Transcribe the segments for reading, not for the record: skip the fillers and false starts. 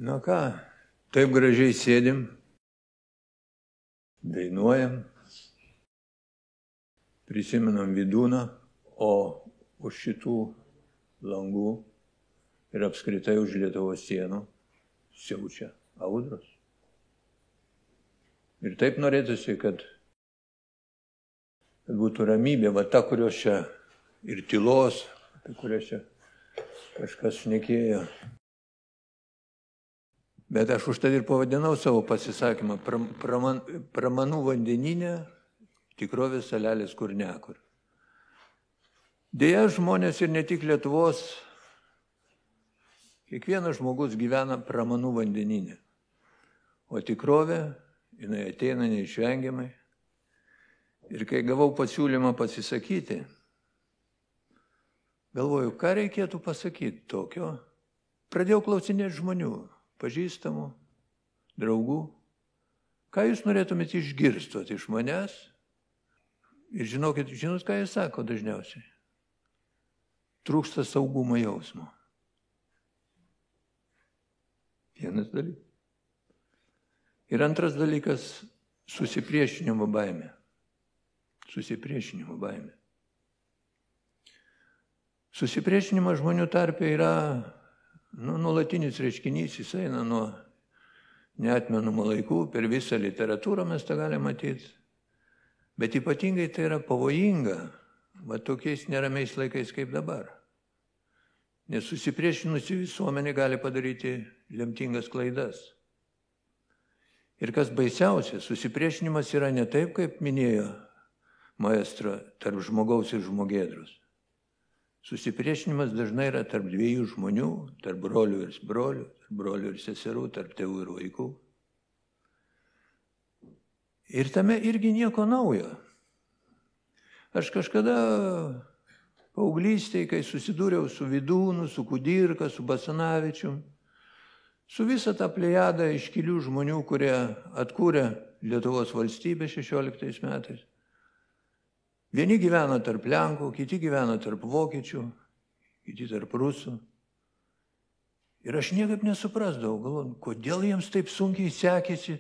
Na ką, taip gražiai sėdim, dainuojam, prisimenam Vydūną, o už šitų langų ir apskritai už Lietuvos sienų siaučia audros. Ir taip norėtųsi, kad būtų ramybė, va ta, kurios čia ir tylos, apie kurią čia kažkas šnekėjo. Bet aš užtat ir pavadinau savo pasisakymą pramanų vandeninė tikrovės salelės kur nekur. Deja, žmonės ir ne tik Lietuvos, kiekvienas žmogus gyvena pramanų vandeninė. O tikrovė, jinai ateina neišvengiamai. Ir kai gavau pasiūlymą pasisakyti, galvoju, ką reikėtų pasakyti tokio. Pradėjau klausinėti žmonių, pažįstamų, draugų. Ką jūs norėtumėte išgirsti iš manęs? Ir žinot, ką jie sako dažniausiai? Trūksta saugumo jausmo. Vienas dalykas. Ir antras dalykas – susipriešinimo baimė. Susipriešinimo baimė. Susipriešinimas žmonių tarpe yra nuolatinis reiškinys, jis eina nuo neatmenamų laikų, per visą literatūrą mes tą galime matyti. Bet ypatingai tai yra pavojinga, va tokiais neramiais laikais kaip dabar. Nes susipriešinusi visuomenė gali padaryti lemtingas klaidas. Ir kas baisiausia, susipriešinimas yra ne taip, kaip minėjo maestro, tarp žmogaus ir žmogėdros. Susipriešinimas dažnai yra tarp dviejų žmonių, tarp brolių ir brolių, tarp brolių ir seserų, tarp tėvų ir vaikų. Ir tame irgi nieko naujo. Aš kažkada paauglystėje, kai susidūriau su Vydūnu, su Kudirka, su Basanavičium, su visą tą plejadą iškilių žmonių, kurie atkūrė Lietuvos valstybę 16 metais. Vieni gyveno tarp Lenkų, kiti gyveno tarp Vokiečių, kiti tarp Rusų. Ir aš niekaip nesuprasdavau, galvoju, kodėl jiems taip sunkiai sekėsi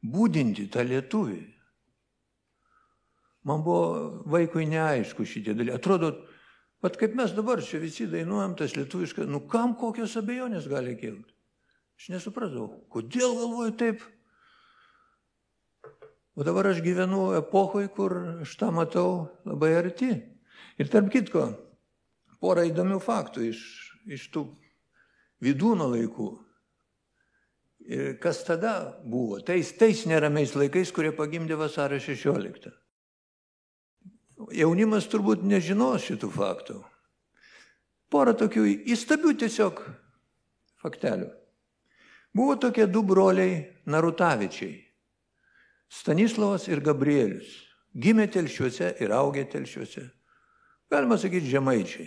būdinti tą lietuvį. Man buvo vaikui neaišku šitie dalykai. Atrodo, pat kaip mes dabar čia visi dainuojam tas lietuviškas, kam kokios abejonės gali kilti? Aš nesuprasdavau, kodėl galvoju taip. O dabar aš gyvenu epochoje, kur aš tą matau labai arti. Ir tarp kitko, porą įdomių faktų iš tų Vydūno laikų. Ir kas tada buvo? Tais neramiais laikais, kurie pagimdė vasario 16. Jaunimas turbūt nežinos šitų faktų. Porą tokių įstabių tiesiog faktelių. Buvo tokie du broliai Narutavičiai. Stanislavas ir Gabrielius. Gimė Telšiuose ir augė Telšiuose. Galima sakyti, žemaičiai.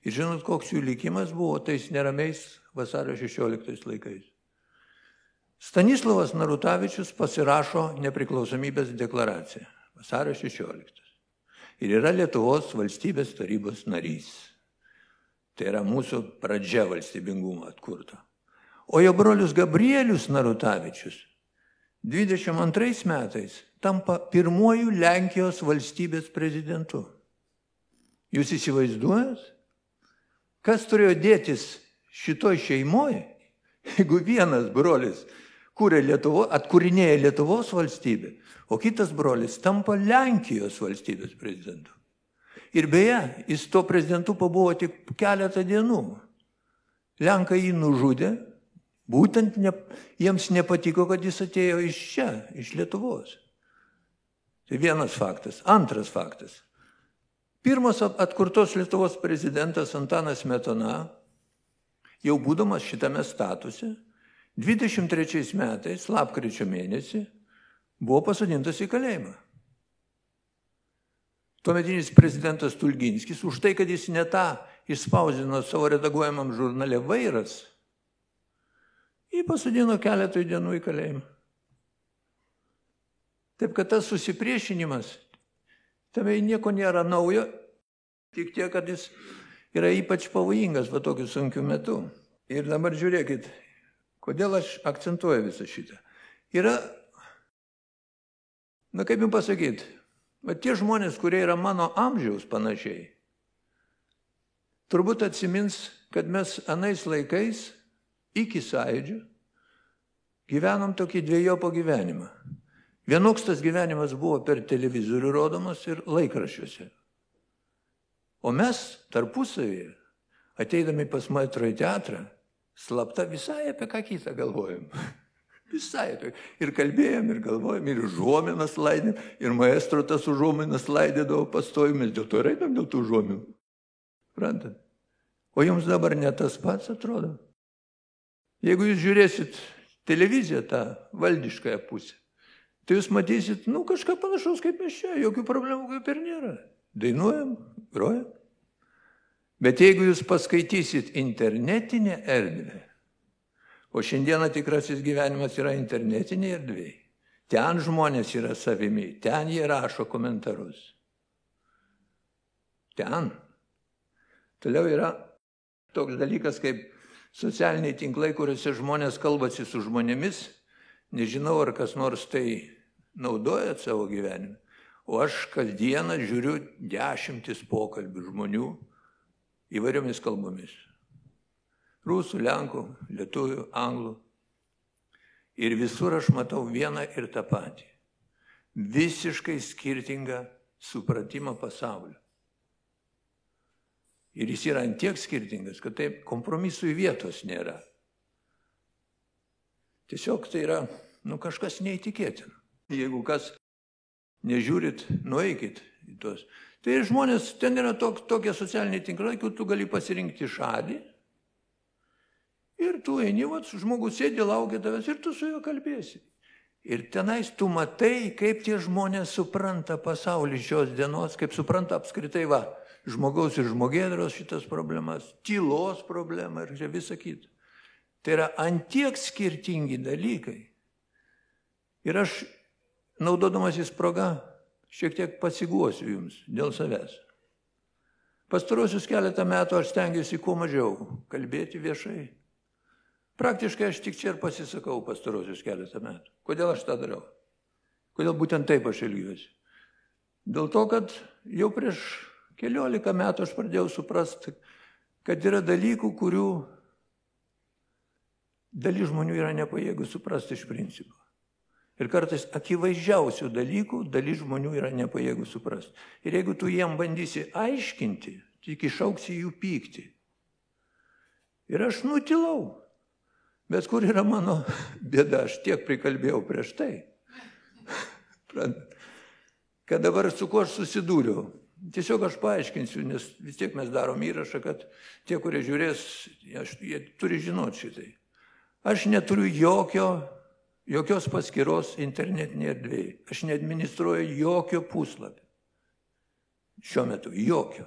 Ir žinot, koks jų likimas buvo tais neramiais vasario 16 laikais. Stanislavas Narutavičius pasirašo nepriklausomybės deklaraciją. Vasario 16. Ir yra Lietuvos valstybės tarybos narys. Tai yra mūsų pradžia valstybingumo atkurto. O jo brolius Gabrielius Narutavičius 22 metais tampa pirmuoju Lenkijos valstybės prezidentu. Jūs įsivaizduojat? Kas turėjo dėtis šitoj šeimoje, jeigu vienas brolis atkūrinėja Lietuvos valstybę, o kitas brolis tampa Lenkijos valstybės prezidentu. Ir beje, jis to prezidentu pabuvo tik keletą dienų. Lenkai jį nužudė, būtent jiems nepatiko, kad jis atėjo iš čia, iš Lietuvos. Tai vienas faktas. Antras faktas. Pirmas atkurtos Lietuvos prezidentas Antanas Smetona, jau būdamas šitame statuse, 23 metais, lapkričio mėnesį, buvo pasodintas į kalėjimą. Tuometinis prezidentas Stulginskis už tai, kad jis ne tą išspausdino savo redaguojamam žurnale Vairas, jį pasodino keletui dienų į kalėjimą. Taip, kad tas susipriešinimas, tame nieko nėra naujo, tik tiek, kad jis yra ypač pavojingas va tokiu sunkiu metu. Ir dabar žiūrėkit, Kodėl aš akcentuoju visą šitą? Yra, kaip jums pasakyti, tie žmonės, kurie yra mano amžiaus panašiai, turbūt atsimins, kad mes anais laikais, iki Sąjūdžio, gyvenom tokį dviejopą gyvenimą. Vienoks tas gyvenimas buvo per televizorių rodomas ir laikraščiuose. O mes tarpusavyje, ateidami pas maestro į teatrą, slapta visai apie ką kitą galvojom. Visai apie. Ir kalbėjom, ir galvojom, ir užuominas laidėm, ir maestro tas užuominas laidėdavo pastojimės, dėl to ir einam dėl tų užuominų. Prantat? O jums dabar ne tas pats atrodo? Jeigu jūs žiūrėsit televiziją, tą valdiškąją pusę, tai jūs matysit, kažką panašaus kaip mes čia, jokių problemų kaip ir nėra. Dainuojam, grojam. Bet jeigu jūs paskaitysit internetinę erdvę, o šiandieną tikrasis gyvenimas yra internetinė erdvė, ten žmonės yra savimi, ten jie rašo komentarus. Ten. Toliau yra toks dalykas kaip socialiniai tinklai, kuriuose žmonės kalbasi su žmonėmis. Nežinau, ar kas nors tai naudoja savo gyvenime, o aš kasdieną žiūriu 10 pokalbių žmonių įvairiomis kalbomis. Rusų, lenkų, lietuvių, anglų. Ir visur aš matau vieną ir tą patį. Visiškai skirtingą supratimą pasaulio. Ir jis yra ant tiek skirtingas, kad taip kompromisui vietos nėra. Tiesiog tai yra, kažkas neįtikėtina. Jeigu kas nežiūrit, nueikit į tos. Tai žmonės, ten yra tokie socialiniai tinklai, kur tu gali pasirinkti šalį ir tu eini, žmogus sėdi, laukia tavęs ir tu su juo kalbėsi. Ir tenais tu matai, kaip tie žmonės supranta pasaulį šios dienos, kaip supranta apskritai žmogaus ir žmogėdros šitas problemas, tylos problema ir visa kita. Tai yra antiek skirtingi dalykai. Ir aš, naudodamasis proga, šiek tiek pasiguosiu jums dėl savęs. Pastarosius keletą metų aš stengiuosi kuo mažiau kalbėti viešai. Praktiškai aš tik čia ir pasisakau pastarosius keletą metų. Kodėl aš tą darau? Kodėl būtent taip aš elgiuosi? Dėl to, kad jau prieš 14 metų aš pradėjau suprasti, kad yra dalykų, kurių dalis žmonių yra nepajėgų suprasti iš principo. Ir kartais akivaizdžiausių dalykų dalis žmonių yra nepajėgų suprasti. Ir jeigu tu jiem bandysi aiškinti, tik išauksi jų pyktį. Ir aš nutilau. Bet kur yra mano bėda, aš tiek prikalbėjau prieš tai. Kad dabar su kuo aš susidūriau. Tiesiog aš paaiškinsiu, nes vis tiek mes darom įrašą, kad tie, kurie žiūrės, jie turi žinoti šitai. Aš neturiu jokios paskyros internetinėje erdvėje. Aš neadministruoju jokio puslapio. Šiuo metu jokio.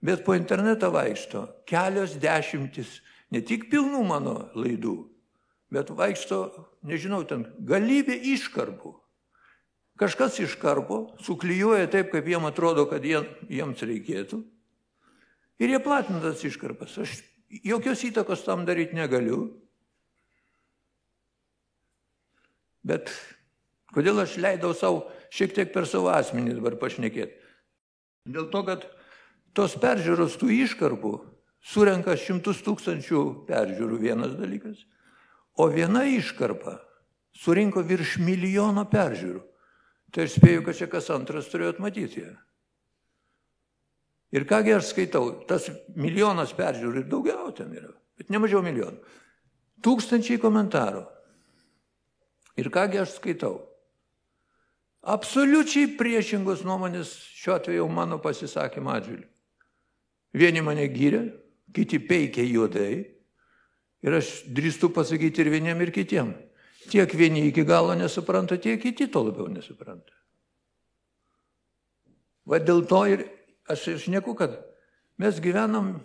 Bet po internetą vaikšto kelios dešimtis, ne tik pilnų mano laidų, bet vaikšto, nežinau, ten galybė iškarpų. Kažkas iškarpo, suklijuoja taip, kaip jiem atrodo, kad jiems reikėtų. Ir jie platina tas iškarpas. Aš jokios įtakos tam daryti negaliu. Bet kodėl aš leidau savo šiek tiek per savo asmenį dabar pašnekėti? Dėl to, kad tos peržiūros tų iškarpų surenka 100 000 peržiūrų vienas dalykas, o viena iškarpa surinko virš 1 milijono peržiūrų. Tai aš spėju, kad čia kas antras turėjot matyti ją. Ir kągi aš skaitau, tas 1 milijonas peržiūrų ir daugiau ten yra, bet ne mažiau milijonų. 1000 komentarų. Ir kągi aš skaitau? Absoliučiai priešingos nuomonės šiuo atveju mano pasisakymą atžvilgiu. Vieni mane gyrė, kiti peikė juodai. Ir aš drįstu pasakyti ir vieniem, ir kitiem. Tiek vieni iki galo nesupranta, tiek kiti to labiau nesupranta. Va dėl to ir aš šneku, kad mes gyvenam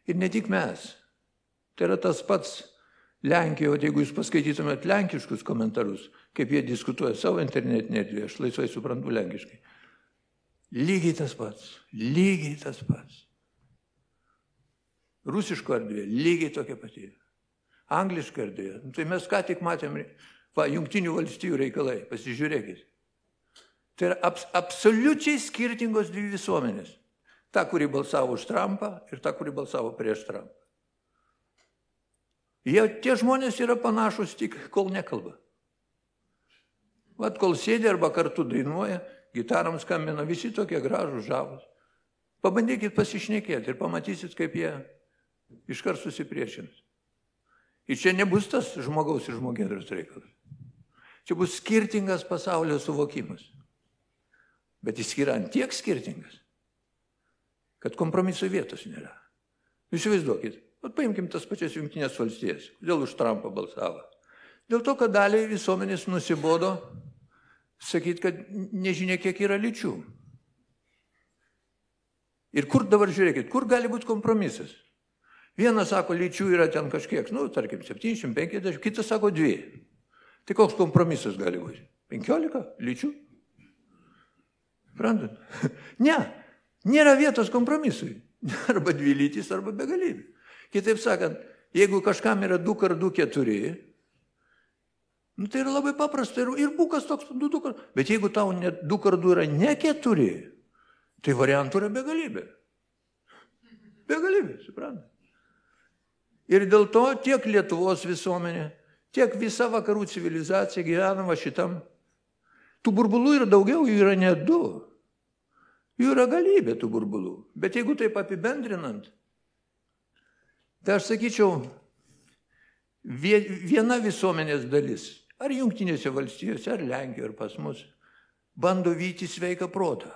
ir ne tik mes. Tai yra tas pats Lenkijoje, jeigu jūs paskaitytumėt lenkiškus komentarus, kaip jie diskutuoja savo internetinėje erdvėje, aš laisvai suprantu lenkiškai. Lygiai tas pats, lygiai tas pats. Rusiško erdvėje lygiai tokia pati. Angliškai erdvėje. Tai mes ką tik matėm, Jungtinių valstijų reikalai, pasižiūrėkit. Tai yra absoliučiai skirtingos dvi visuomenės. Ta, kuri balsavo už Trumpą ir ta, kuri balsavo prieš Trumpą. Tie žmonės yra panašus tik, kol nekalba. Vat kol sėdė arba kartu dainuoja, gitaram skambina, visi tokie gražūs, žavūs. Pabandykit pasišnekėti ir pamatysit, kaip jie iškart susipriešins. Ir čia nebus tas žmogaus ir žmogėdros reikalas. Čia bus skirtingas pasaulio suvokimas. Bet jis yra antiek skirtingas, kad kompromiso vietos nėra. Įsivaizduokit, paimkim tas pačias Jungtinės valstijas. Kodėl už Trumpą balsavo? Dėl to, kad daliai visuomenės nusibodo sakyti, kad nežinia, kiek yra lyčių. Ir kur dabar žiūrėkit, kur gali būti kompromisas? Vienas sako, lyčių yra ten kažkiek, tarkim, 70, 50, kitas sako 2. Tai koks kompromisas gali būti? 15 lyčių? Suprantat? Ne, nėra vietos kompromisui. Arba 2 lytys, arba begalybė. Kitaip sakant, jeigu kažkam yra 2 x 2 4, tai yra labai paprasta ir bukas toks 2 x 2. Bet jeigu tau 2 x 2 yra ne 4, tai variantų yra begalybė. Begalybė, suprantat? Ir dėl to tiek Lietuvos visuomenė, tiek visa vakarų civilizacija gyvenama šitam. Tų burbulų yra daugiau, jų yra ne 2. Jų yra galybė tų burbulų. Bet jeigu taip apibendrinant, tai aš sakyčiau, viena visuomenės dalis, ar Jungtinėse valstijose, ar Lenkijoje, ar pas mus, bando vyti sveiką protą.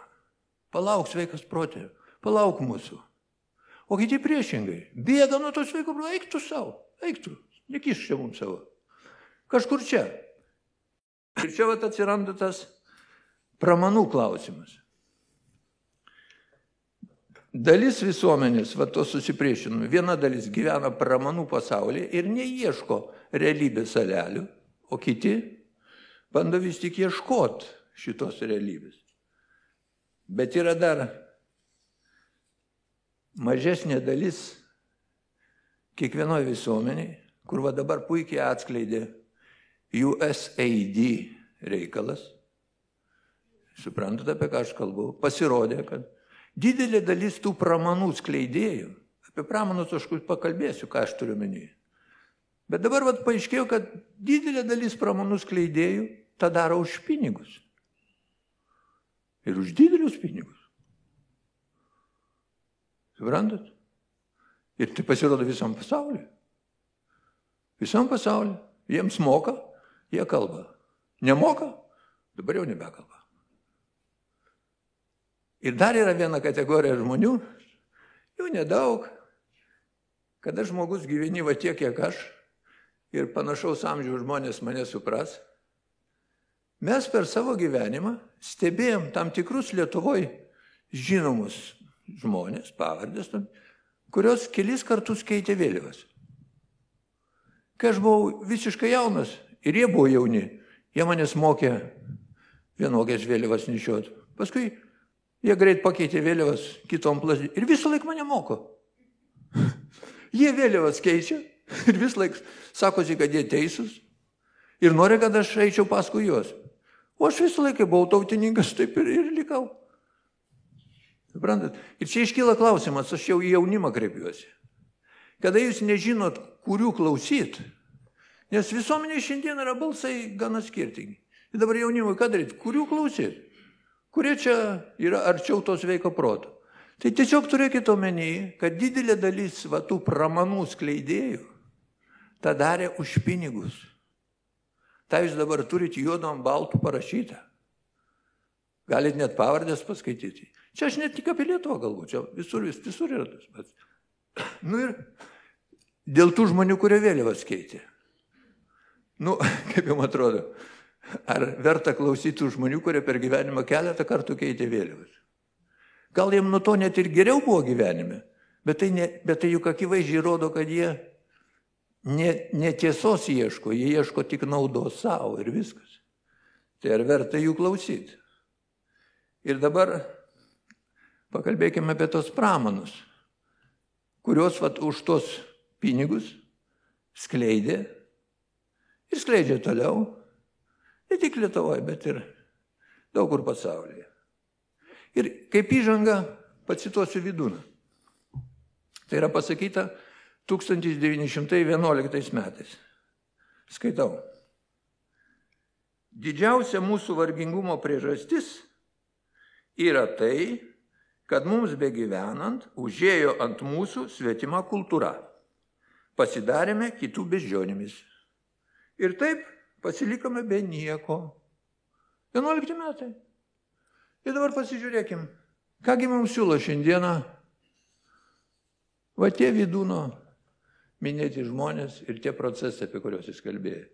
Palauk sveikas protė, palauk mūsų. O kiti priešingai, bėga nuo to sveiko proto, eik tu savo, eik tu, nekišk čia mums savo. Kažkur čia. Ir čia vat atsiranda tas pramanų klausimas. Dalis visuomenės, va to susipriešinimo, viena dalis gyvena pramanų pasaulyje ir neieško realybės salelių, o kiti bando vis tik ieškoti šitos realybės. Bet yra dar mažesnė dalis kiekvienoje visuomeniai, kur va dabar puikiai atskleidė USAID reikalas. Suprantate, apie ką aš kalbu? Pasirodė, kad didelė dalis tų pramanų skleidėjų, apie pramanus aš pakalbėsiu, ką aš turiu omeny. Bet dabar vat paaiškėjo, kad didelė dalis pramanų skleidėjų tą daro už pinigus. Ir už didelius pinigus. Suprantat? Ir tai pasirodo visam pasauliu. Visam pasauliu. Jiems moka, jie kalba. Nemoka, dabar jau nebekalba. Ir dar yra viena kategorija žmonių, jų nedaug, kada žmogus gyveni va tiek, kiek aš, ir panašaus amžiaus žmonės mane supras, mes per savo gyvenimą stebėjom tam tikrus Lietuvoje žinomus žmonės, pavardės, kurios kelis kartus keitė vėliavas. Kai aš buvau visiškai jaunas ir jie buvo jauni, jie manęs mokė vienokias vėliavas nešioti. Paskui jie greit pakeitė vėliavas kitom plasdėm ir visą laiką mane moko. Jie vėliavas keičia ir visą laiką sakosi, kad jie teisūs ir nori, kad aš eičiau paskui juos. O aš visą laiką buvau tautininkas, taip ir likau. Suprantat? Ir čia iškyla klausimas, aš jau į jaunimą kreipiuosi. Kada jūs nežinot, kurių klausyt, nes visuomenė šiandien yra balsai gana skirtingi. Ir dabar jaunimui ką daryti? Kurių klausyt? Kurie čia yra arčiau to sveiko proto? Tai tiesiog turėkite omeny, kad didelė dalis va, tų pramanų skleidėjų tą darė už pinigus. Ta jūs dabar turite juodom baltų parašytą. Galit net pavardės paskaityti. Čia aš net tik apie Lietuvą galvoju, čia visur yra tas pats. Ir dėl tų žmonių, kurie vėliavas keitė. Kaip jums atrodo, ar verta klausyti tų žmonių, kurie per gyvenimą keletą kartų keitė vėliavas? Gal jiems nuo to net ir geriau buvo gyvenime, bet tai juk akivaizdžiai rodo, kad jie netiesos ieško, jie ieško tik naudos savo ir viskas. Tai ar verta jų klausyti? Ir dabar pakalbėkime apie tos pramanus, kurios už tos pinigus skleidė ir skleidžia toliau, ne tik Lietuvoje, bet ir daug kur pasaulyje. Ir kaip įžanga pacituosiu Vydūną. Tai yra pasakyta 1911 metais. Skaitau. Didžiausia mūsų vargingumo priežastis yra tai, kad mums begyvenant užėjo ant mūsų svetima kultūra. Pasidarėme kitų beždžionimis. Ir taip pasilikome be nieko. 11 metai. Ir dabar pasižiūrėkim, kągi mums siūlo šiandieną va tie Vydūno minėti žmonės ir tie procesai, apie kuriuos jis kalbėjo.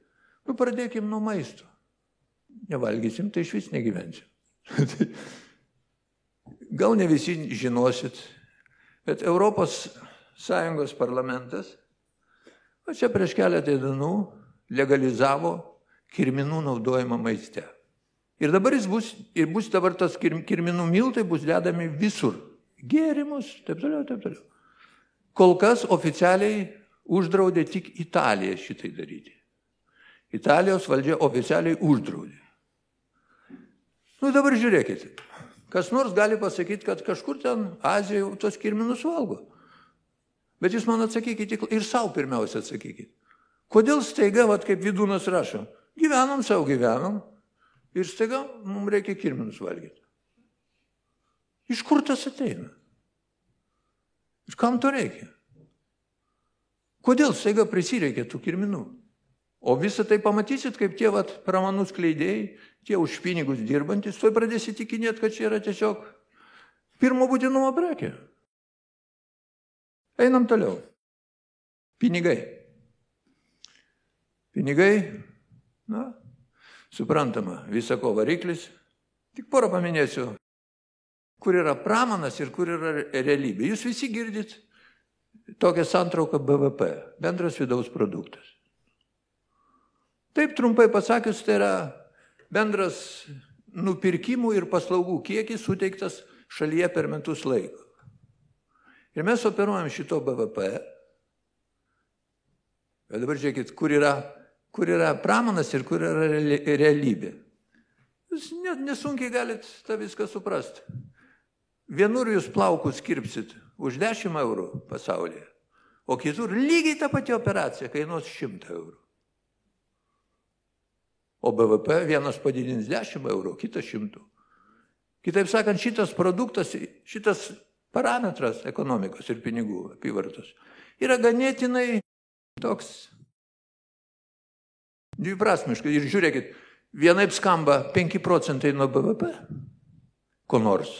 Nu, pradėkim nuo maisto. Nevalgysim, tai išvis negyvensim. Gal ne visi žinosit, bet Europos Sąjungos parlamentas čia prieš keletą dienų legalizavo kirminų naudojimą maiste. Ir dabar bus dabar tas kirminų miltai bus dedami visur. Gėrimus, taip toliau, taip toliau. Kol kas oficialiai uždraudė tik Italija šitai daryti. Italijos valdžia oficialiai uždraudė. Nu dabar žiūrėkite, kas nors gali pasakyti, kad kažkur ten Azijoje tos kirminus valgo. Bet jūs man atsakykite ir savo pirmiausia atsakykite. Kodėl staiga, vat kaip Vydūnas rašo, gyvenam savo gyvenam ir staiga mums reikia kirminus valgyti. Iš kur tas ateina? Ir kam to reikia? Kodėl staiga prisireikia tų kirminų? O visą tai pamatysit, kaip tie pramanų skleidėjai, tie už pinigus dirbantis, tuoj pradės įtikinėti, kad čia yra tiesiog pirmo būtinumo prekė. Einam toliau. Pinigai. Pinigai, na, suprantama, visako variklis. Tik porą paminėsiu, kur yra pramanas ir kur yra realybė. Jūs visi girdit tokią santrauką BVP, bendras vidaus produktas. Taip trumpai pasakius, tai yra bendras nupirkimų ir paslaugų kiekis suteiktas šalyje per metus laiko. Ir mes operuojam šito BVP. Bet dabar žiūrėkit, kur yra pramanas ir kur yra realybė. Jūs nesunkiai galit tą viską suprasti. Vienur jūs plaukus kirpsit už 10 eurų pasaulyje, o kitur lygiai ta pati operacija kainuos 100 eurų. O BVP vienas padidins 10 eurų, kitas 100. Kitaip sakant, šitas produktas, šitas parametras ekonomikos ir pinigų apyvartos yra ganėtinai toks dviprasmiškas. Ir žiūrėkit, vienaip skamba 5 procentai nuo BVP, ko nors.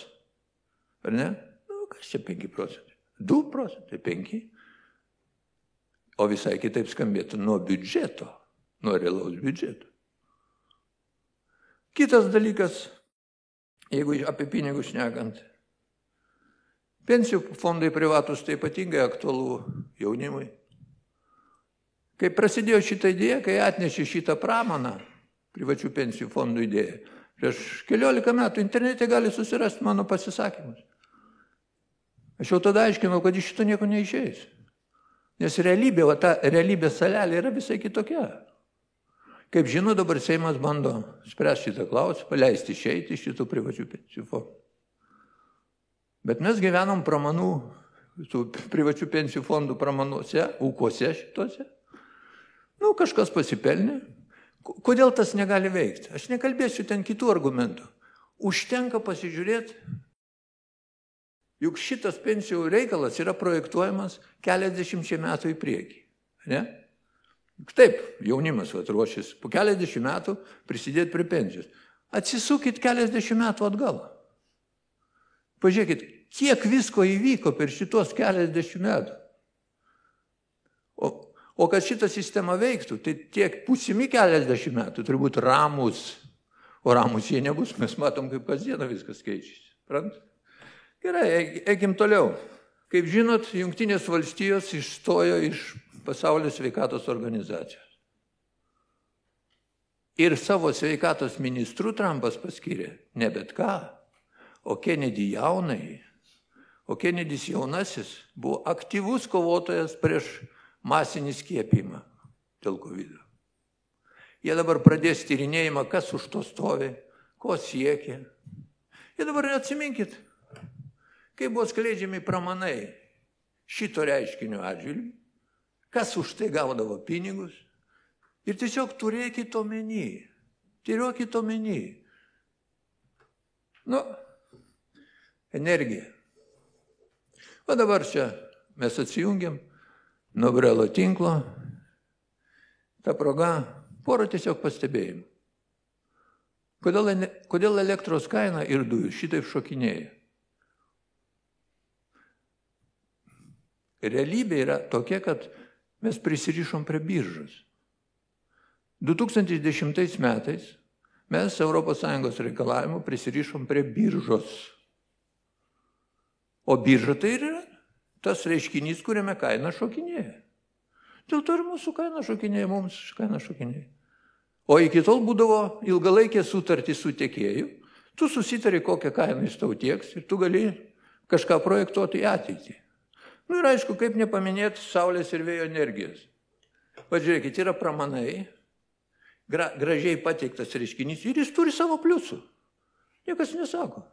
Ar ne? Nu, kas čia 5 procentai? 2 procentai, 5. O visai kitaip skambėtų nuo biudžeto, nuo realaus biudžeto. Kitas dalykas, jeigu apie pinigus šnekant, pensijų fondai privatus tai ypatingai aktualu jaunimui. Kai prasidėjo šitą idėją, kai atnešė šitą pramaną, privačių pensijų fondų idėją, prieš 14 metų internete gali susirasti mano pasisakymus. Aš jau tada aiškinau, kad iš šito nieko neišeis. Nes realybė, ta realybės salelė yra visai kitokia. Kaip žinau, dabar Seimas bando spręsti šitą klausimą, paleisti išeiti iš šitų privačių pensijų fondų. Bet mes gyvenam pramanų, tų privačių pensijų fondų pramanuose, ūkose šitose. Nu, kažkas pasipelnė. Kodėl tas negali veikti? Aš nekalbėsiu ten kitų argumentų. Užtenka pasižiūrėti, juk šitas pensijų reikalas yra projektuojamas keliasdešimčiai metų į priekį. Ne? Taip, jaunimas ruošis po keliasdešimt metų prisidėti prie pensijos. Atsisukit keliasdešimt metų atgal. Pažiūrėkit, kiek visko įvyko per šitos keliasdešimt metų. O kad šitą sistemą veiktų, tai tiek pusimi keliasdešimt metų turi būti ramus. O ramus jie nebus, mes matom, kaip kasdieną viskas keičiasi. Gerai, eikim toliau. Kaip žinot, Jungtinės valstijos išstojo iš Pasaulio sveikatos organizacijos. Ir savo sveikatos ministrų Trumpas paskyrė ne bet ką, o Kennedy jaunai. O Kennedys jaunasis buvo aktyvus kovotojas prieš masinį skiepimą. dėl COVID. Jie dabar pradės tyrinėjimą, kas už to stovi, ko siekia. Ir dabar atsiminkit, kai buvo skleidžiami pramanai šito reiškinio atžvilgiu, kas už tai gaudavo pinigus. Ir tiesiog turėkit omeny. Energija. O dabar čia mes atsijungiam nuo Brelo tinklo. Ta proga, porą tiesiog pastebėjimų. Kodėl elektros kaina ir dujų šitaip šokinėja? Realybė yra tokia, kad mes prisirišom prie biržos. 2010 metais mes ES reikalavimų prisirišom prie biržos. O birža tai yra tas reiškinys, kuriame kaina šokinėja. Dėl to ir mūsų kaina šokinėja, mums kaina šokinėja. O iki tol būdavo ilgalaikė sutartys su tiekėju, tu susitari, kokią kainą jis tau tieks ir tu gali kažką projektuoti į ateitį. Ir aišku, kaip nepaminėti saulės ir vėjo energijos. Pažiūrėkit, yra pramanai, gražiai pateiktas reiškinys ir jis turi savo pliusų. Niekas nesako.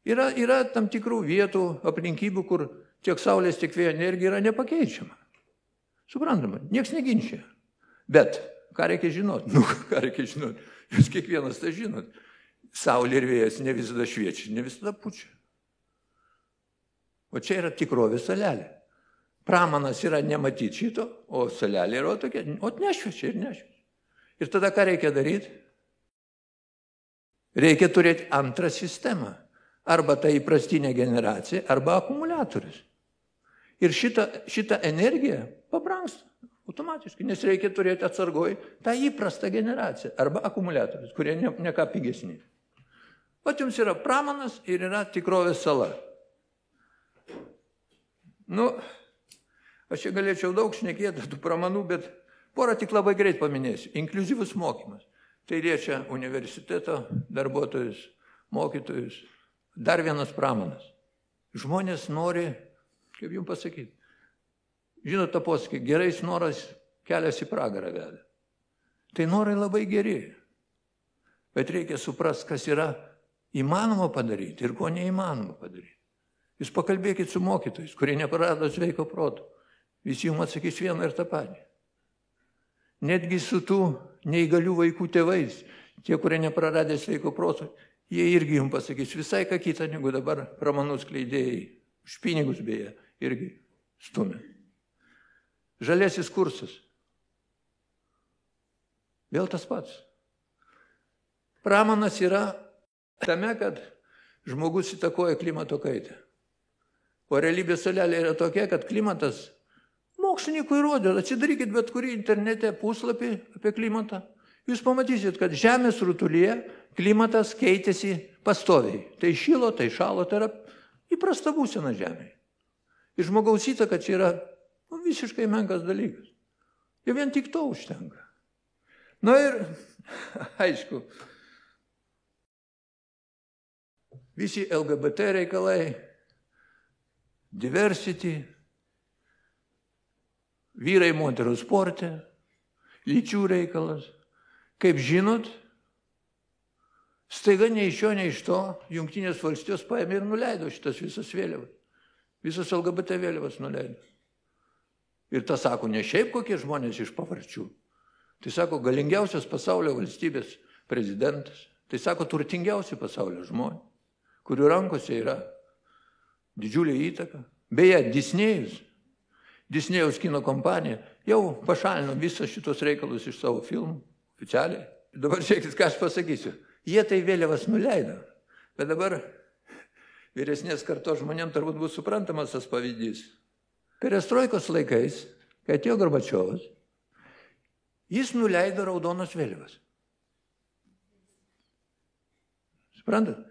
Yra tam tikrų vietų, aplinkybių, kur tiek saulės, tiek vėjo energija yra nepakeičiama. Suprantama, nieks neginčia. Bet ką reikia žinoti? Ką reikia žinoti? Jūs kiekvienas tai žinot. Saulė ir vėjas ne visada šviečia, ne visada pučia. O čia yra tikrovė salelė. Pramanas yra nematyti šito, o salelė yra tokia, o nešviečia ir nešviečia. Ir tada ką reikia daryti? Reikia turėti antrą sistemą. Arba ta įprastinė generacija, arba akumuliatorius. Ir šita energija pabrangsta automatiškai, nes reikia turėti atsargoj tą įprastą generaciją, arba akumuliatorius, kurie ne ką pigesni. O jums yra pramanas ir yra tikrovės sala. Aš čia galėčiau daug šnekėti tų pramanų, bet porą tik labai greit paminėsiu. Inkliuzyvus mokymas. Tai liečia universiteto darbuotojus, mokytojus. Dar vienas pramanas. Žmonės nori, kaip jums pasakyti, žinot tą posakį, gerais norais kelias į pragarą veda. Tai norai labai geri, bet reikia suprasti, kas yra įmanoma padaryti ir ko neįmanoma padaryti. Jūs pakalbėkit su mokytojais, kurie neprarado sveiko proto. Visi jums atsakys vieną ir tą patį. Netgi su tų neįgalių vaikų tėvais, tie, kurie nepraradė sveiko proto, jie irgi jums pasakys visai ką kitą, negu dabar pramanų skleidėjai, už pinigus beje, irgi stumia. Žalėsis kursas. Vėl tas pats. Pramanas yra tame, kad žmogus įtakoja klimato kaitą. O realybės salelė yra tokia, kad klimatas, mokslininkų įrodė, atsidarykit bet kurį internete puslapį apie klimatą, jūs pamatysit, kad Žemės rutulyje klimatas keitėsi pastoviai. Tai šilo, tai šalo, tai yra įprasta būsena Žemėje. Ir žmogaus įtaka čia yra visiškai menkas dalykas. Ir vien tik to užtenka. Ir, aišku, visi LGBT reikalai, diversity, vyrai moterų sporte, lyčių reikalas. Kaip žinot, staiga nei iš jo, nei iš to Jungtinės valstijos paėmė ir nuleido šitas visas vėliavas. Visas LGBT vėliavas nuleido. Ir tas sako, ne šiaip kokie žmonės iš pavarčių. Tai sako, galingiausias pasaulio valstybės prezidentas. Tai sako, turtingiausi pasaulio žmonės, kurių rankose yra didžiulė įtaka. Beje, Disnėjaus kino kompanija jau pašalino visus šitos reikalus iš savo filmų, oficialiai. Dabar žiūrėkit, ką aš pasakysiu. Jie tai vėliavas nuleido. Bet dabar vyresnės kartos žmonėms turbūt bus suprantamas tas pavyzdys. Perestroikos laikais, kai atėjo Gorbačiovas, jis nuleido raudonas vėliavas. Suprantat?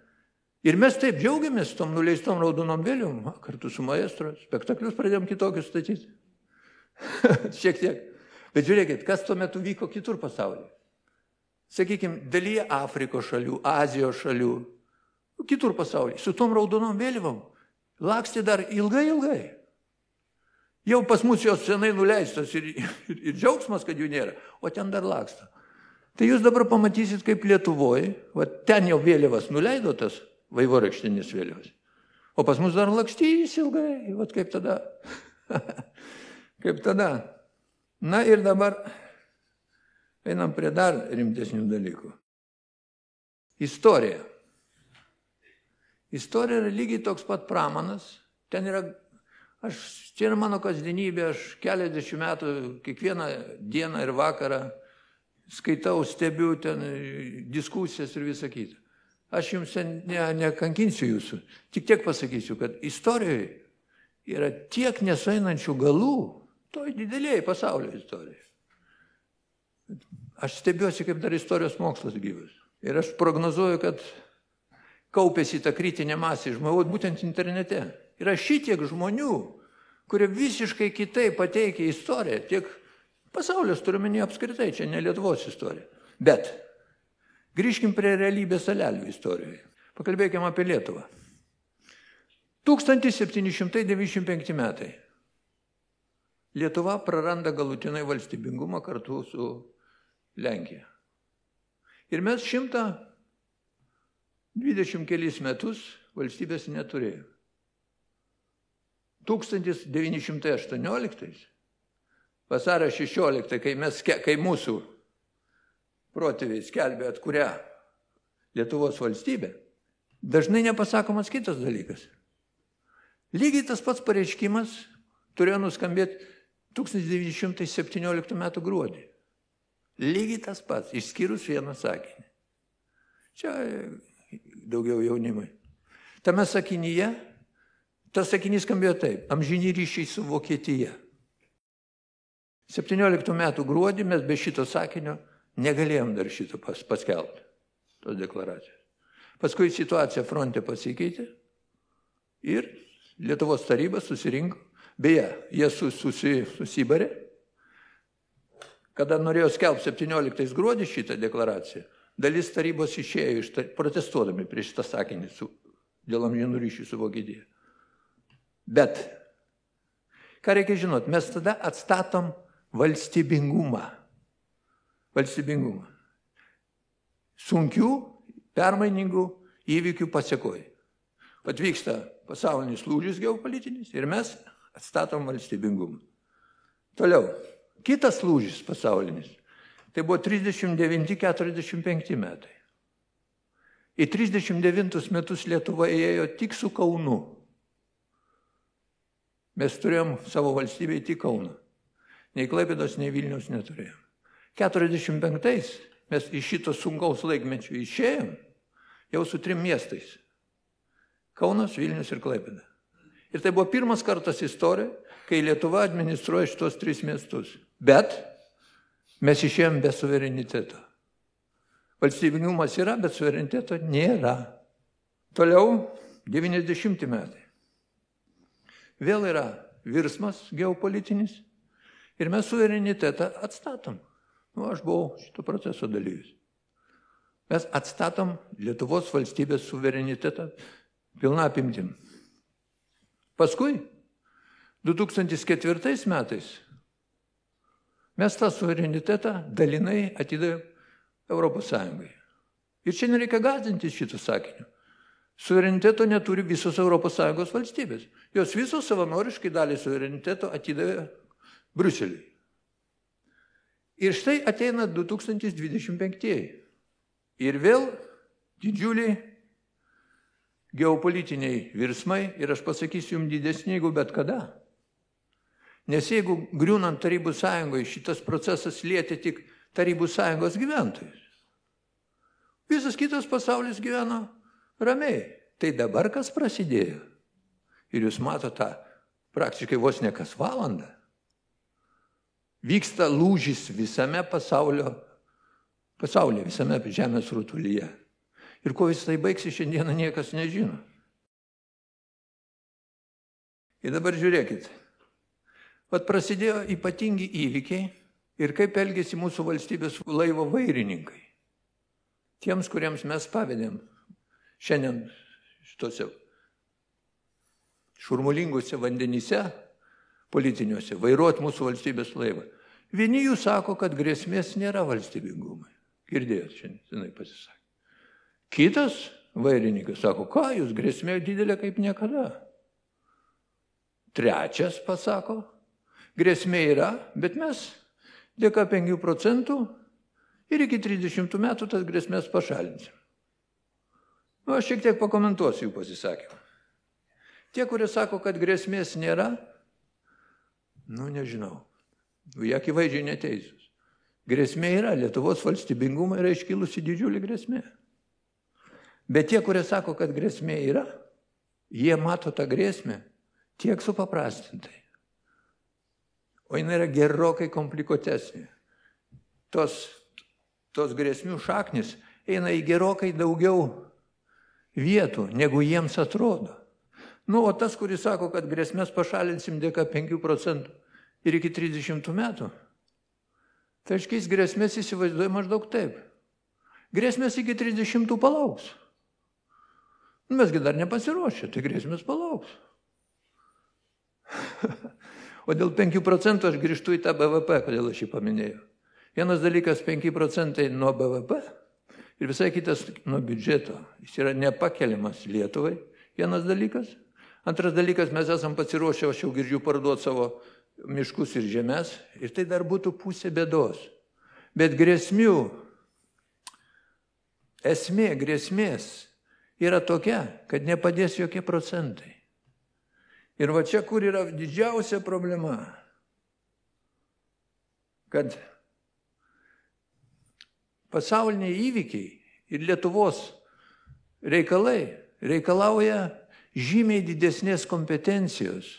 Ir mes taip džiaugiamės tom nuleistom raudonom vėliavom, kartu su maestro, spektaklius pradėjom kitokius statyti. Šiek tiek. Bet žiūrėkit, kas tuo metu vyko kitur pasaulyje. Sakykime, dalyje Afrikos šalių, Azijos šalių, kitur pasaulyje, su tom raudonom vėliavom lakstė dar ilgai. Jau pas mus jos senai nuleistos ir džiaugsmas, kad jų nėra, o ten dar laksto. Tai jūs dabar pamatysit, kaip Lietuvoje, ten jau vėliavas nuleido tas vaivorykštinis vėliavas. O pas mus dar lakstys ilgai, kaip tada. Kaip tada. Na ir dabar einam prie dar rimtesnių dalykų. Istorija. Istorija yra lygiai toks pat pramanas. Ten yra, čia yra mano kasdienybė, aš keliasdešimt metų, kiekvieną dieną ir vakarą skaitau, stebiu ten diskusijas ir visą kitą. Aš jums nekankinsiu jūsų, tik tiek pasakysiu, kad istorijoje yra tiek nesueinančių galų, toj didelėje pasaulio istorijoje. Aš stebiuosi, kaip dar istorijos mokslas gyvas. Ir aš prognozuoju, kad kaupėsi tą kritinę masę žmonių, būtent internete. Yra šitiek žmonių, kurie visiškai kitaip pateikia istoriją, tiek pasaulis turiuomenį apskritai, čia ne Lietuvos istorija. Bet grįžkim prie realybės salelių istorijoje. Pakalbėkime apie Lietuvą. 1795 metai. Lietuva praranda galutinai valstybingumą kartu su Lenkija. Ir mes 120 kelis metus valstybės neturėjome. 1918 vasario 16, kai mūsų protėviai skelbė atkurią Lietuvos valstybę, dažnai nepasakomas kitas dalykas. Lygiai tas pats pareiškimas turėjo nuskambėti 1917 metų gruodį. Lygiai tas pats, išskyrus vieną sakinį. Čia daugiau jaunimui. Tame sakinyje, tas sakinys skambėjo taip, amžini ryšiai su Vokietija. 17 metų gruodį mes be šito sakinio negalėjom dar šito paskelbti, tos deklaracijos. Paskui situacija fronte pasikeitė ir Lietuvos taryba susirinko. Beje, jie susibarė. Kada norėjo skelbti 17 gruodį šitą deklaraciją, dalis tarybos išėjo protestuodami prieš šitą sakinį dėl amžinų ryšių su Vokietija. Bet, ką reikia žinot, mes tada atstatom valstybingumą. Valstybingumą. Sunkių, permainingų įvykių pasiekoja. Atvyksta pasaulinis lūžis geopolitinis ir mes atstatom valstybingumą. Toliau, kitas lūžis pasaulinis, tai buvo 39-45 metai. Į 39 metus Lietuva ėjo tik su Kaunu. Mes turėjom savo valstybėje tik Kauną. Nei Klaipėdos, nei Vilniaus neturėjom. 45 mes iš šito sunkaus laikmečio išėjom jau su 3 miestais. Kaunas, Vilnius ir Klaipėda. Ir tai buvo pirmas kartas istorijoje, kai Lietuva administruoja šitos 3 miestus. Bet mes išėjom be suvereniteto. Valstybingumas yra, bet suvereniteto nėra. Toliau 90 metai. Vėl yra virsmas geopolitinis ir mes suverenitetą atstatom. Aš buvau šito proceso dalyvis. Mes atstatom Lietuvos valstybės suverenitetą pilna apimtim. Paskui, 2004 metais, mes tą suverenitetą dalinai atidavėm Europos Sąjungai. Ir čia nereikia gąsdintis šito sakinio. Suvereniteto neturi visos Europos Sąjungos valstybės. Jos visos savanoriškai dalį suvereniteto atidavė Briuseliui. Ir štai ateina 2025. Ir vėl didžiuliai geopolitiniai virsmai, ir aš pasakysiu jums didesnį, negu bet kada. Nes jeigu griūnant Tarybų Sąjungoje šitas procesas lietė tik Tarybų Sąjungos gyventojus, visas kitas pasaulis gyveno ramiai. Tai dabar kas prasidėjo? Ir jūs matote tą praktiškai vos ne kas valandą. Vyksta lūžis visame pasaulyje, visame žemės rutulyje. Ir kuo vis tai baigsis, šiandieną niekas nežino. Ir dabar žiūrėkit. Vat prasidėjo ypatingi įvykiai ir kaip elgėsi mūsų valstybės laivo vairininkai. Tiems, kuriems mes pavedėm šiandien šitose šurmulingose vandenyse politiniuose, vairuoti mūsų valstybės laivą. Vieni jų sako, kad grėsmės nėra valstybingumui. Girdėjot šiandien pasisakė. Kitas vairininkas sako, ką jūs, grėsmė didelė kaip niekada. Trečias pasako, grėsmė yra, bet mes dėka 5% ir iki 30 metų tas grėsmės pašalinsim. Nu, aš šiek tiek pakomentuosiu jų pasisakymą. Tie, kurie sako, kad grėsmės nėra, nežinau, jie akivaizdžiai neteisūs. Grėsmė yra, Lietuvos valstybingumą yra iškilusi didžiulė grėsmė. Bet tie, kurie sako, kad grėsmė yra, jie mato tą grėsmę tiek supaprastintai. O jinai yra gerokai komplikuotesnė. Tos grėsmių šaknis eina į gerokai daugiau vietų, negu jiems atrodo. O tas, kuris sako, kad grėsmės pašalinsim dėka 5% ir iki 30 metų, tai aiškiais grėsmės įsivaizduoja maždaug taip. Grėsmės iki 30 palauks. Mesgi dar nepasiruošę, tai grėsmės palauks. O dėl 5% aš grįžtu į tą BVP, kodėl aš jį paminėjau. Vienas dalykas 5% nuo BVP ir visai kitas nuo biudžeto. Jis yra nepakeliamas Lietuvai, vienas dalykas. Antras dalykas, mes esam pasiruošę, aš jau girdžiu, parduoti savo miškus ir žemės, ir tai dar būtų pusė bėdos. Bet esmė grėsmės yra tokia, kad nepadės jokie procentai. Ir va čia, kur yra didžiausia problema, kad pasauliniai įvykiai ir Lietuvos reikalauja žymiai didesnės kompetencijos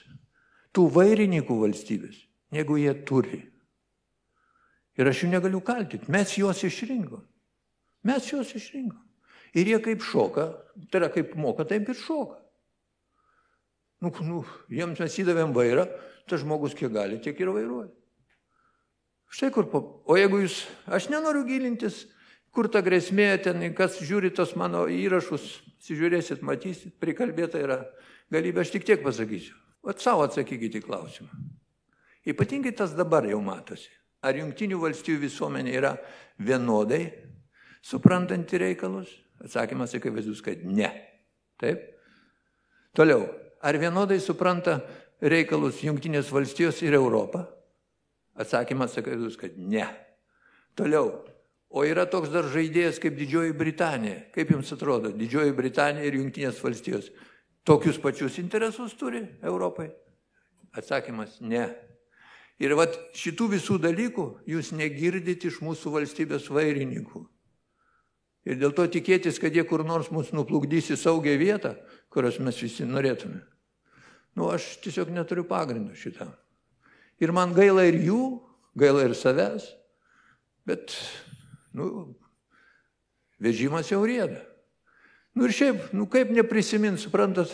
tų vairininkų valstybės, negu jie turi. Ir aš jų negaliu kaltinti. Mes juos išrinkom. Ir jie kaip šoka, tai yra kaip moka, taip ir šoka. Jiems mes įdavėm vairą, tas žmogus kiek gali, tiek ir vairuoja. Štai kur, o jeigu jūs, aš nenoriu gilintis, kur ta grėsmė, ten, kas žiūri tos mano įrašus, žiūrėsit, matysit, prikalbėta yra galybė, aš tik tiek pasakysiu. Savo atsakykite į klausimą. Ypatingai tas dabar jau matosi. Ar Jungtinių valstijų visuomenė yra vienodai suprantanti reikalus? Atsakymas akivaizdus, kad ne. Taip? Toliau. Ar vienodai supranta reikalus Jungtinės valstijos ir Europą? Atsakymas akivaizdus, kad ne. Toliau. O yra toks dar žaidėjas kaip Didžioji Britanija. Kaip jums atrodo, Didžioji Britanija ir Jungtinės valstijos tokius pačius interesus turi Europai? Atsakymas ne. Ir šitų visų dalykų jūs negirdite iš mūsų valstybės vairininkų. Ir dėl to tikėtis, kad jie kur nors mus nuplukdys į saugią vietą, kurios mes visi norėtume. Aš tiesiog neturiu pagrindų šitam. Ir man gaila ir jų, gaila ir savęs, bet, vežimas jau rieda. Ir šiaip, kaip neprisimint, suprantat,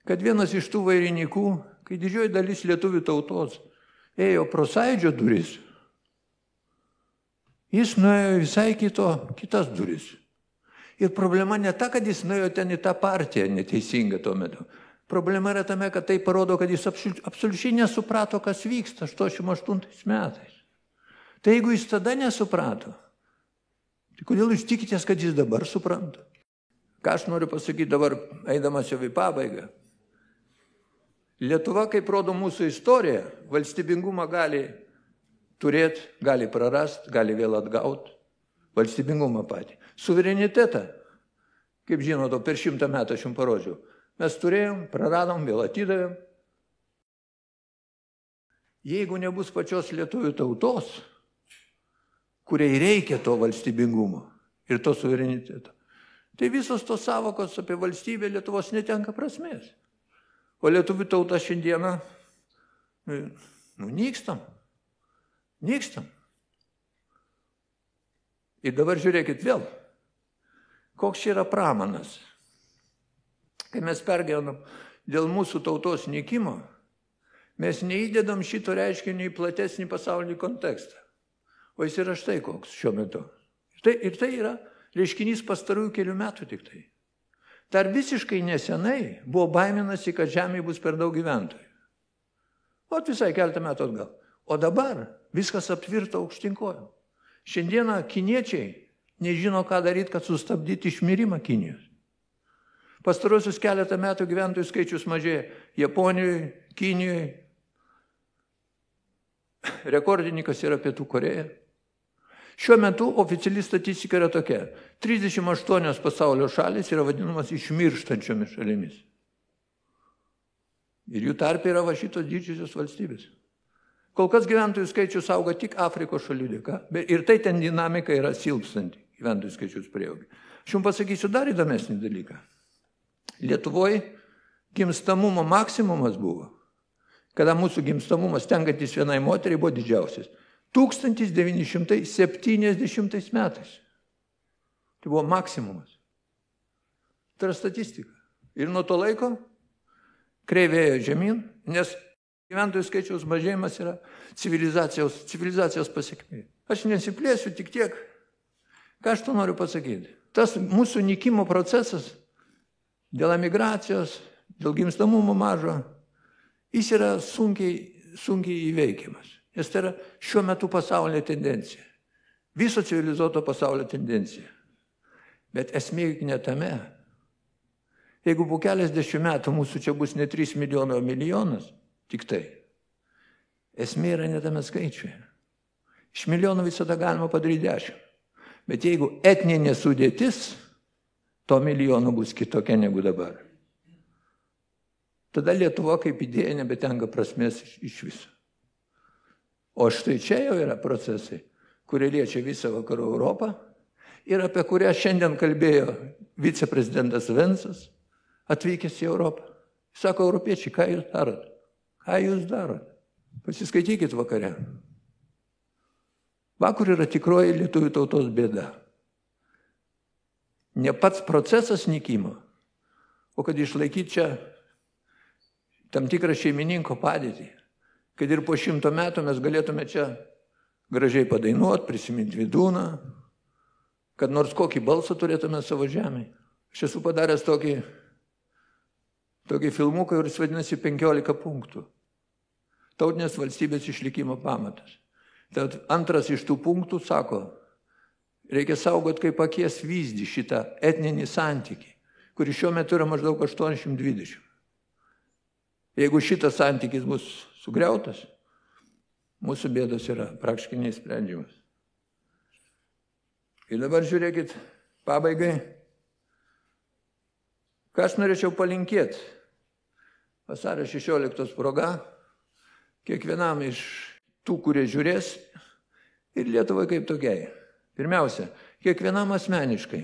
kad vienas iš tų vairininkų, kai didžioji dalis lietuvių tautos ėjo pro Sąjūdžio duris, jis nuėjo visai kitas duris. Ir problema ne ta, kad jis nuėjo ten į tą partiją neteisingą tuo metu. Problema yra tame, kad tai parodo, kad jis absoliučiai nesuprato, kas vyksta 88 metais. Tai jeigu jis tada nesuprato, tai kodėl jūs tikitės, kad jis dabar supranta? Ką aš noriu pasakyti dabar, eidamas jau į pabaigą? Lietuva, kaip rodo mūsų istorija, valstybingumą gali turėti, gali prarasti, gali vėl atgauti. Valstybingumą patį. Suverenitetą, kaip žinot, per 100 metų aš jums parodžiau. Mes turėjom, praradom, vėl atidavėm. Jeigu nebus pačios lietuvių tautos, kuriai reikia to valstybingumo ir to suvereniteto, tai visos tos savokos apie valstybę Lietuvos netenka prasmės. O lietuvių tauta šiandieną, nykstam. Ir dabar žiūrėkit vėl, koks čia yra pramanas. Kai mes pergyvenam dėl mūsų tautos nykimo, mes neįdedam šito reiškinio į platesnį pasaulinį kontekstą. O jis yra štai koks šiuo metu. Ir tai yra reiškinys pastarųjų kelių metų tik tai. Dar visiškai nesenai buvo baiminasi, kad žemėje bus per daug gyventojų. O visai keletą metų atgal. O dabar viskas aptvirta aukštinkojom. Šiandieną kiniečiai nežino, ką daryti, kad sustabdyti išmirimą Kinijos. Pastarosius keletą metų gyventojų skaičius mažėja Japonijoje, Kinijoje. Rekordininkas yra Pietų Koreja. Šiuo metu oficiali statistika yra tokia. 38 pasaulio šalis yra vadinamas išmirštančiomis šalimis. Ir jų tarpe yra va šitos didžiosios valstybės. Kol kas gyventojų skaičius auga tik Afrikos šalių dėka. Ir tai ten dinamika yra silpstanti, gyventojų skaičius prieaugį. Aš jums pasakysiu dar įdomesnį dalyką. Lietuvoje gimstamumo maksimumas buvo, kada mūsų gimstamumas tenkantis vienai moteriai buvo didžiausias. 1970 metais. Tai buvo maksimumas. Tai yra statistika. Ir nuo to laiko kreivėjo žemyn, nes gyventojų skaičiaus mažėjimas yra civilizacijos pasekmė. Aš nesiplėsiu tik tiek, ką aš to noriu pasakyti. Tas mūsų nykimo procesas dėl emigracijos, dėl gimstamumo mažo, jis yra sunkiai įveikiamas. Nes tai yra šiuo metu pasaulinė tendencija. Viso civilizuoto pasaulio tendencija. Bet esmė juk ne tame. Jeigu po keliasdešimt metų mūsų čia bus ne 3 milijonai, o milijonas, tik tai. Esmė yra ne tame skaičiuje. Iš milijono visada galima padaryti 10. Bet jeigu etninė sudėtis, to milijono bus kitokia negu dabar. Tada Lietuva kaip idėja nebetenka prasmės iš viso. O štai čia jau yra procesai, kurie liečia visą vakarų Europą ir apie kurią šiandien kalbėjo viceprezidentas Vencas, atvykęs į Europą. Sako, europiečiai, ką jūs darot? Ką jūs darot? Pasiskaitykit vakare. Va, kur yra tikroji lietuvių tautos bėda. Ne pats procesas nykimo, o kad išlaikyti čia tam tikrą šeimininko padėtį. Kad ir po 100 metų mes galėtume čia gražiai padainuoti, prisiminti Vydūną, kad nors kokį balsą turėtume savo žemėje. Aš esu padaręs tokį filmuką, kuris vadinasi 15 punktų. Tautinės valstybės išlikimo pamatas. Tad antras iš tų punktų sako, reikia saugot kaip akies vyzdį šitą etninį santykį, kuris šiuo metu yra maždaug 820. Jeigu šitas santykis bus sugriautas, mūsų bėdos yra praktiškai neįsprendžiamas. Ir dabar žiūrėkit, pabaigai, ką aš norėčiau palinkėti. Vasario 16 proga, kiekvienam iš tų, kurie žiūrės, ir Lietuvai kaip tokiai. Pirmiausia, kiekvienam asmeniškai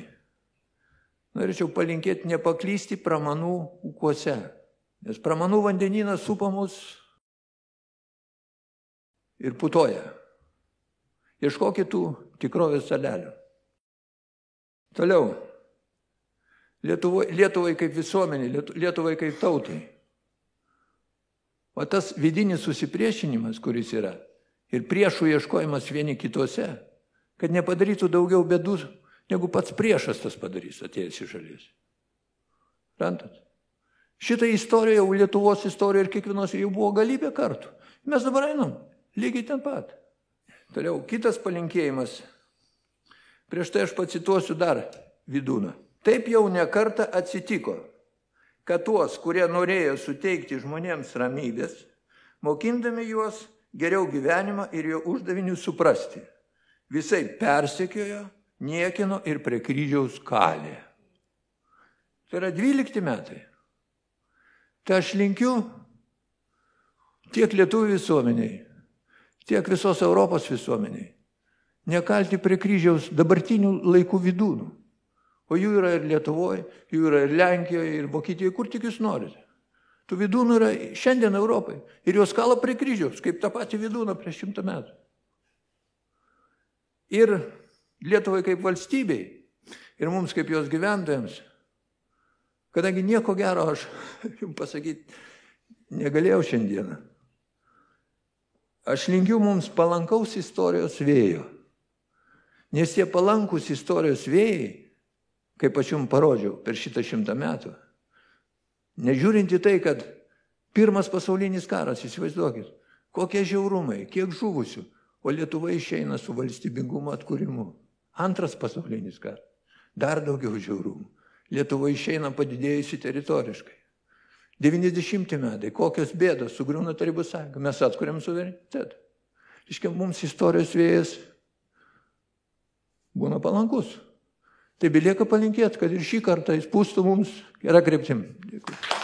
norėčiau palinkėti nepaklysti pramanų ūkuose. Nes pramanų vandenynas supa mus ir putoja. Ieškokit tų tikrovės salelių. Toliau. Lietuvai kaip visuomenė, Lietuvai kaip tautai. O tas vidinis susipriešinimas, kuris yra, ir priešų ieškojimas vieni kituose, kad nepadarytų daugiau bėdų, negu pats priešas tas padarys, atėjęs į šalis. Rantat? Šitą istoriją, Lietuvos istoriją ir kiekvienos jau buvo galybė kartų. Mes dabar einam, lygiai ten pat. Toliau, kitas palinkėjimas. Prieš tai aš pacituosiu dar Vydūną. Taip jau ne kartą atsitiko, kad tuos, kurie norėjo suteikti žmonėms ramybės, mokindami juos geriau gyvenimą ir jo uždavinių suprasti, visai persekiojo, niekino ir prie kryžiaus kalė. Tai yra 12 metai. Tai aš linkiu tiek lietuvių visuomeniai, tiek visos Europos visuomeniai nekalti prie kryžiaus dabartinių laikų Vydūnų. O jų yra ir Lietuvoje, jų yra ir Lenkijoje, ir Vokietijoje, kur tik jūs norite. Tų Vydūnų yra šiandien Europai. Ir jos kala prie kryžiaus, kaip tą patį Vydūną prieš 100 metų. Ir Lietuvai kaip valstybei, ir mums kaip jos gyventojams, kadangi nieko gero aš jums pasakyti negalėjau šiandieną. Aš linkiu mums palankaus istorijos vėjo. Nes tie palankus istorijos vėjai, kaip aš jums parodžiau per šitą 100 metų, nežiūrint į tai, kad Pirmas pasaulinis karas, įsivaizduokit. Kokie žiaurumai, kiek žuvusių. O Lietuva išeina su valstybingumo atkūrimu. Antras pasaulinis karas. Dar daugiau žiaurumų. Lietuva išeina padidėjusi teritoriškai. 90 metai, kokios bėdos, sugriūna Tarybų sąjunga. Mes atkuriam suverenitetą. Reiškia, mums istorijos vėjas būna palankus. Tai belieka palinkėti, kad ir šį kartą jis pūstų mums gerą kryptim. Dėkui.